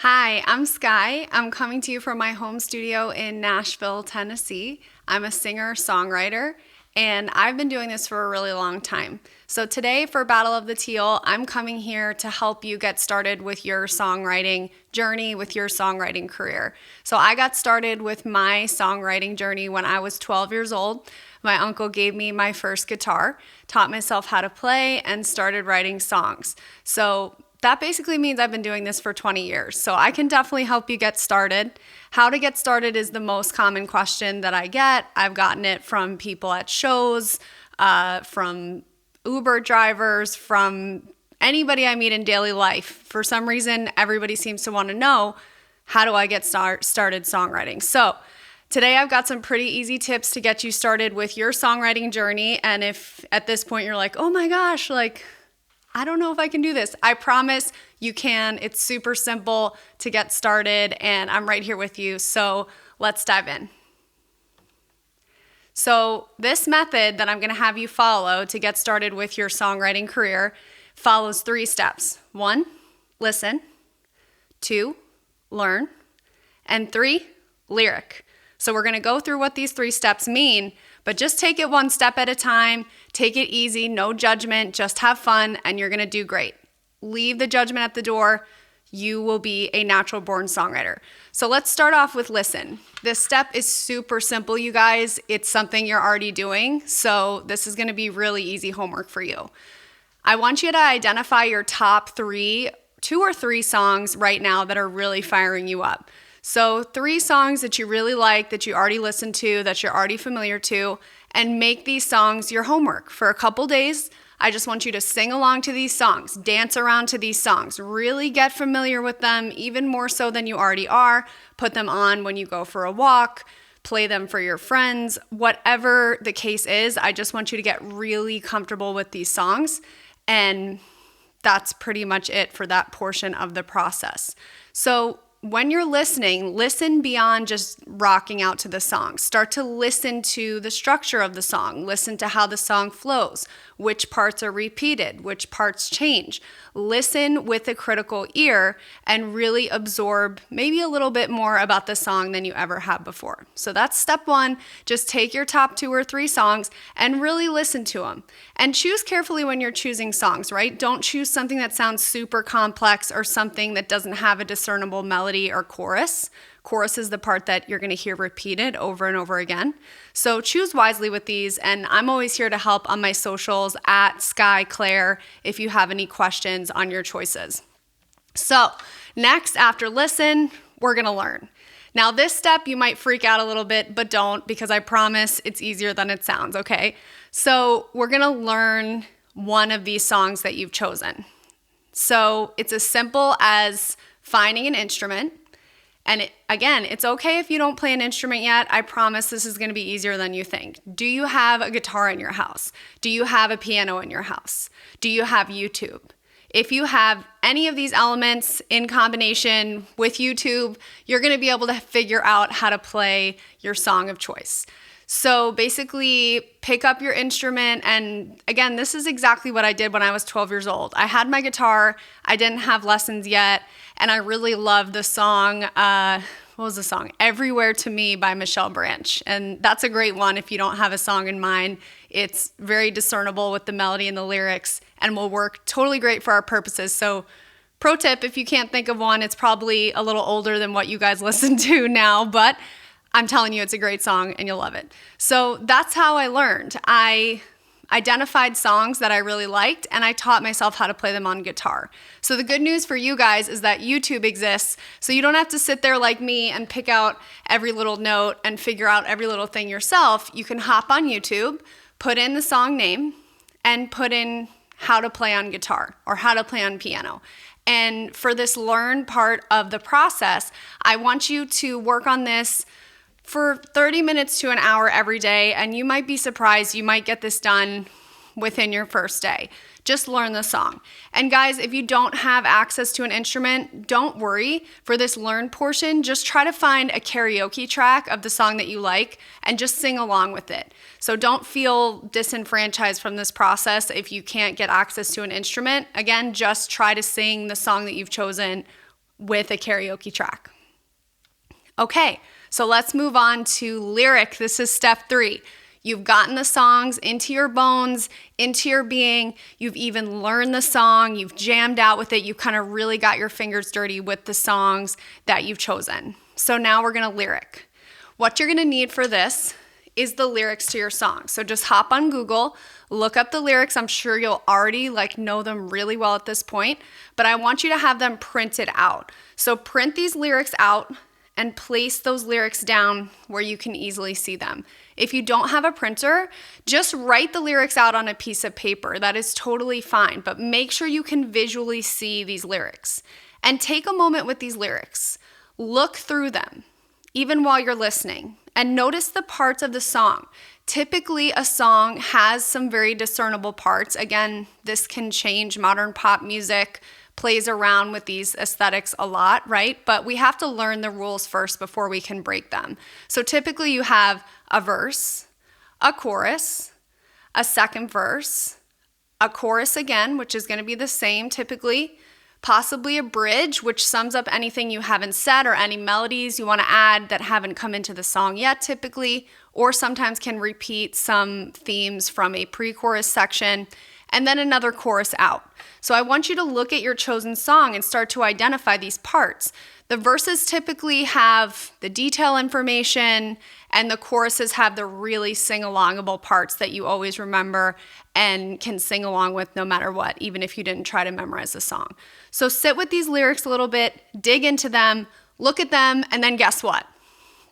Hi, I'm Skye. I'm coming to you from my home studio in Nashville, Tennessee. I'm a singer-songwriter, and I've been doing this for a really long time. So today for Battle of the Teal, I'm coming here to help you get started with your songwriting journey, with your songwriting career. So I got started with my songwriting journey when I was 12 years old. My uncle gave me my first guitar, taught myself how to play, and started writing songs. So that basically means I've been doing this for 20 years. So I can definitely help you get started. How to get started is the most common question that I get. I've gotten it from people at shows, from Uber drivers, from anybody I meet in daily life. For some reason, everybody seems to want to know, how do I get started songwriting? So today I've got some pretty easy tips to get you started with your songwriting journey. And if at this point you're like, oh my gosh, I don't know if I can do this, I promise you can. It's super simple to get started, and I'm right here with you. So let's dive in. So this method that I'm going to have you follow to get started with your songwriting career follows 3 steps. 1, listen. 2, learn. And 3, lyric. So we're going to go through what these 3 steps mean, but just take it one step at a time. Take it easy, no judgment, just have fun, and you're going to do great. Leave the judgment at the door. You will be a natural born songwriter. So let's start off with listen. This step is super simple, you guys. It's something you're already doing, so this is going to be really easy homework for you. I want you to identify your top 2 or 3 songs right now that are really firing you up. So 3 songs that you really like, that you already listened to, that you're already familiar to, and make these songs your homework. For a couple days, I just want you to sing along to these songs, dance around to these songs, really get familiar with them, even more so than you already are. Put them on when you go for a walk, play them for your friends, whatever the case is. I just want you to get really comfortable with these songs, and that's pretty much it for that portion of the process. So when you're listening, listen beyond just rocking out to the song. Start to listen to the structure of the song. Listen to how the song flows, which parts are repeated, which parts change. Listen with a critical ear and really absorb maybe a little bit more about the song than you ever have before. So that's step 1. Just take your top 2 or 3 songs and really listen to them. And choose carefully when you're choosing songs, right? Don't choose something that sounds super complex or something that doesn't have a discernible melody or chorus. Chorus is the part that you're going to hear repeated over and over again. So choose wisely with these, and I'm always here to help on my socials at Skye Claire if you have any questions on your choices. So next, after listen, we're going to learn. Now this step, you might freak out a little bit, but don't, because I promise it's easier than it sounds, okay? So we're going to learn one of these songs that you've chosen. So it's as simple as finding an instrument. And again, it's okay if you don't play an instrument yet. I promise this is going to be easier than you think. Do you have a guitar in your house? Do you have a piano in your house? Do you have YouTube? If you have any of these elements in combination with YouTube, you're going to be able to figure out how to play your song of choice. So basically, pick up your instrument, and again, this is exactly what I did when I was 12 years old. I had my guitar, I didn't have lessons yet, and I really loved the song, what was the song? Everywhere to Me by Michelle Branch, and that's a great one if you don't have a song in mind. It's very discernible with the melody and the lyrics, and will work totally great for our purposes. So pro tip, if you can't think of one, it's probably a little older than what you guys listen to now, but I'm telling you, it's a great song and you'll love it. So that's how I learned. I identified songs that I really liked, and I taught myself how to play them on guitar. So the good news for you guys is that YouTube exists, so you don't have to sit there like me and pick out every little note and figure out every little thing yourself. You can hop on YouTube, put in the song name, and put in how to play on guitar or how to play on piano. And for this learn part of the process, I want you to work on this for 30 minutes to an hour every day, and you might be surprised, you might get this done within your first day. Just learn the song. And guys, if you don't have access to an instrument, don't worry. For this learn portion, just try to find a karaoke track of the song that you like and just sing along with it. So don't feel disenfranchised from this process if you can't get access to an instrument. Again, just try to sing the song that you've chosen with a karaoke track. Okay, so let's move on to lyric. This is step 3. You've gotten the songs into your bones, into your being. You've even learned the song. You've jammed out with it. You kind of really got your fingers dirty with the songs that you've chosen. So now we're going to lyric. What you're going to need for this is the lyrics to your song. So just hop on Google, look up the lyrics. I'm sure you'll already know them really well at this point, but I want you to have them printed out. So print these lyrics out and place those lyrics down where you can easily see them. If you don't have a printer, just write the lyrics out on a piece of paper. That is totally fine, but make sure you can visually see these lyrics. And take a moment with these lyrics. Look through them, even while you're listening, and notice the parts of the song. Typically, a song has some very discernible parts. Again, this can change. Modern pop music plays around with these aesthetics a lot, right? But we have to learn the rules first before we can break them. So typically you have a verse, a chorus, a second verse, a chorus again, which is going to be the same typically, possibly a bridge, which sums up anything you haven't said or any melodies you want to add that haven't come into the song yet typically, or sometimes can repeat some themes from a pre-chorus section, and then another chorus out. So I want you to look at your chosen song and start to identify these parts. The verses typically have the detail information, and the choruses have the really sing-alongable parts that you always remember and can sing along with no matter what, even if you didn't try to memorize the song. So sit with these lyrics a little bit, dig into them, look at them, and then guess what?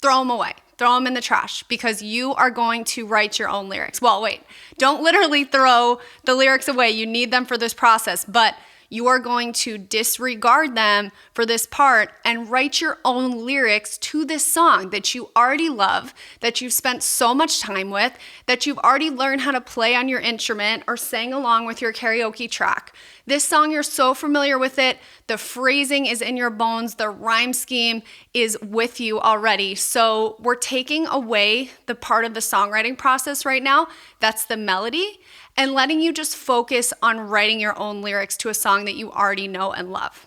Throw them away. Throw them in the trash, because you are going to write your own lyrics. Well, wait, don't literally throw the lyrics away. You need them for this process, but you are going to disregard them for this part and write your own lyrics to this song that you already love, that you've spent so much time with, that you've already learned how to play on your instrument or sang along with your karaoke track. This song, you're so familiar with it. The phrasing is in your bones. The rhyme scheme is with you already. So we're taking away the part of the songwriting process right now. That's the melody, and letting you just focus on writing your own lyrics to a song that you already know and love.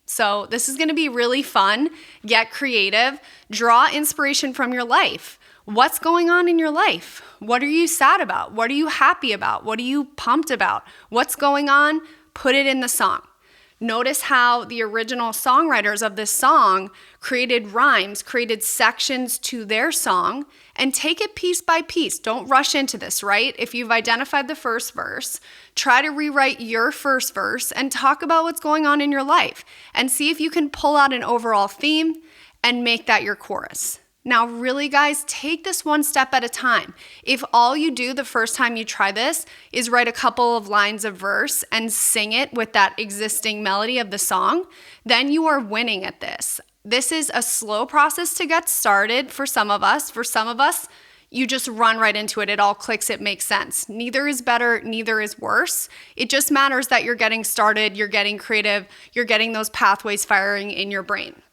So this is going to be really fun. Get creative. Draw inspiration from your life. What's going on in your life? What are you sad about? What are you happy about? What are you pumped about? What's going on? Put it in the song. Notice how the original songwriters of this song created rhymes, created sections to their song, and take it piece by piece. Don't rush into this, right? If you've identified the first verse, try to rewrite your first verse and talk about what's going on in your life and see if you can pull out an overall theme and make that your chorus. Now, really, guys, take this one step at a time. If all you do the first time you try this is write a couple of lines of verse and sing it with that existing melody of the song, then you are winning at this. This is a slow process to get started for some of us. For some of us, you just run right into it. It all clicks. It makes sense. Neither is better. Neither is worse. It just matters that you're getting started. You're getting creative. You're getting those pathways firing in your brain.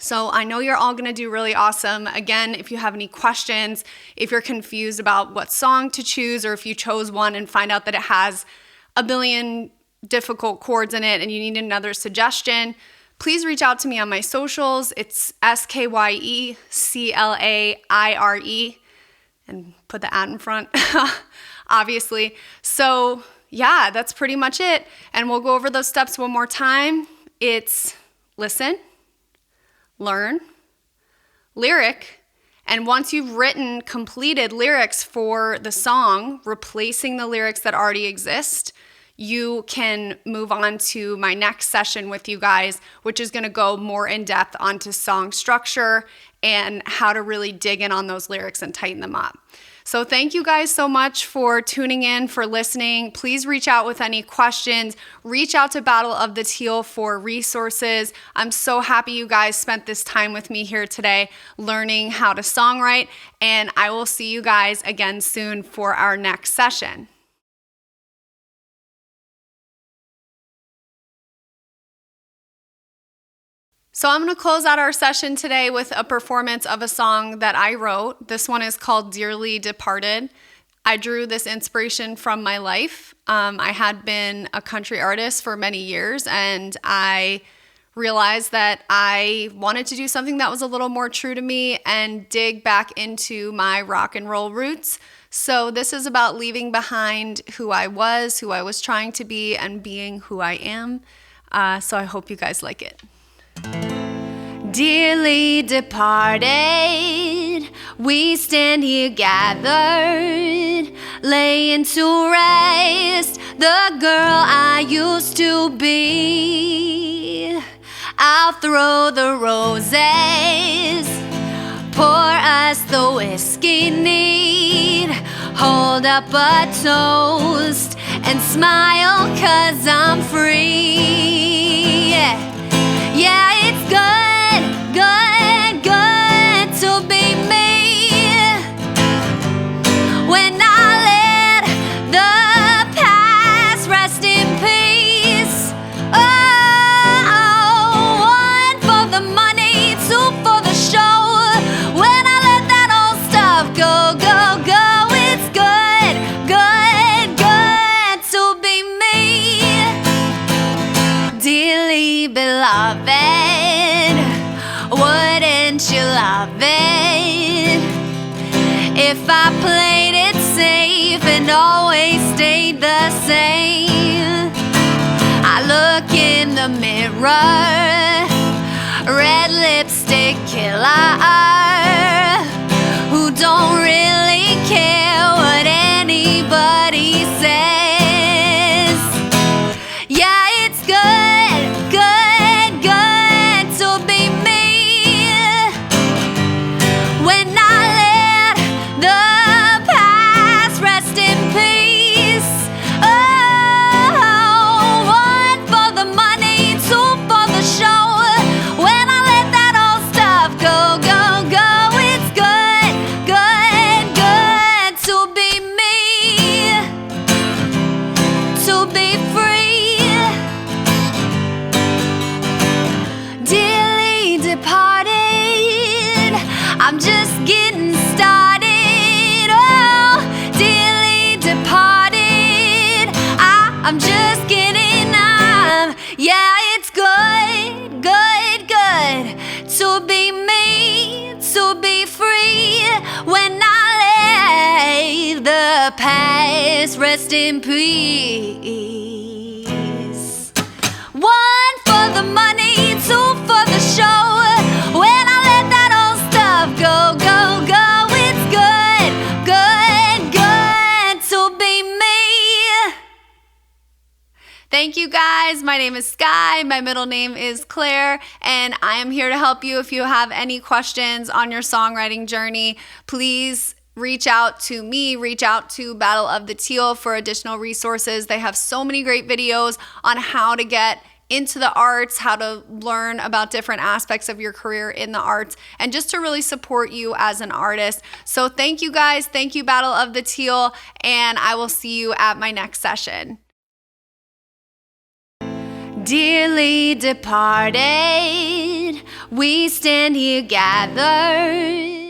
So I know you're all going to do really awesome. Again, if you have any questions, if you're confused about what song to choose, or if you chose one and find out that it has a billion difficult chords in it and you need another suggestion, please reach out to me on my socials. It's SKYE CLAIRE, and put the ad in front, obviously. So yeah, that's pretty much it. And we'll go over those steps one more time. It's listen, learn, lyric, and once you've written completed lyrics for the song, replacing the lyrics that already exist, you can move on to my next session with you guys, which is going to go more in depth onto song structure and how to really dig in on those lyrics and tighten them up. So thank you guys so much for tuning in, for listening. Please reach out with any questions. Reach out to Battle of the Teal for resources. I'm so happy you guys spent this time with me here today learning how to songwrite, and I will see you guys again soon for our next session. So I'm going to close out our session today with a performance of a song that I wrote. This one is called Dearly Departed. I drew this inspiration from my life. I had been a country artist for many years, and I realized that I wanted to do something that was a little more true to me and dig back into my rock and roll roots. So this is about leaving behind who I was trying to be, and being who I am. So I hope you guys like it. Dearly departed, we stand here gathered, laying to rest the girl I used to be. I'll throw the roses, pour us the whiskey neat, hold up a toast and smile 'cause I'm free. Yeah, it's good, good, good to be me. When I let the past rest in peace. Oh, one for the money, two for the show. When I let that old stuff go, go, go, it's good, good, good to be me. Dearly beloved, wouldn't you love it if I played it safe and always stayed the same? I look in the mirror, red lipstick killer, who don't really care what anybody says. Yeah, it's good, good, good to be me. When I let the past rest in peace. Oh, one for the money, two for the show. When I let that old stuff go, go, go, it's good, good, good to be me, to be free. Dearly departed, I'm just getting started. Oh, dearly departed, I'm just getting on. Yeah, it's good, good, good to be me, to be free. When I let the past rest in peace. One for the money, two for the show. When I let that old stuff go, go, go, it's good, good, good to be me. Thank you guys. My name is Skye. My middle name is Claire, and I am here to help you. If you have any questions on your songwriting journey, please reach out to me, reach out to Battle of the Teal for additional resources. They have so many great videos on how to get into the arts, how to learn about different aspects of your career in the arts, and just to really support you as an artist. So thank you guys. Thank you, Battle of the Teal, and I will see you at my next session. Dearly departed, we stand here gathered.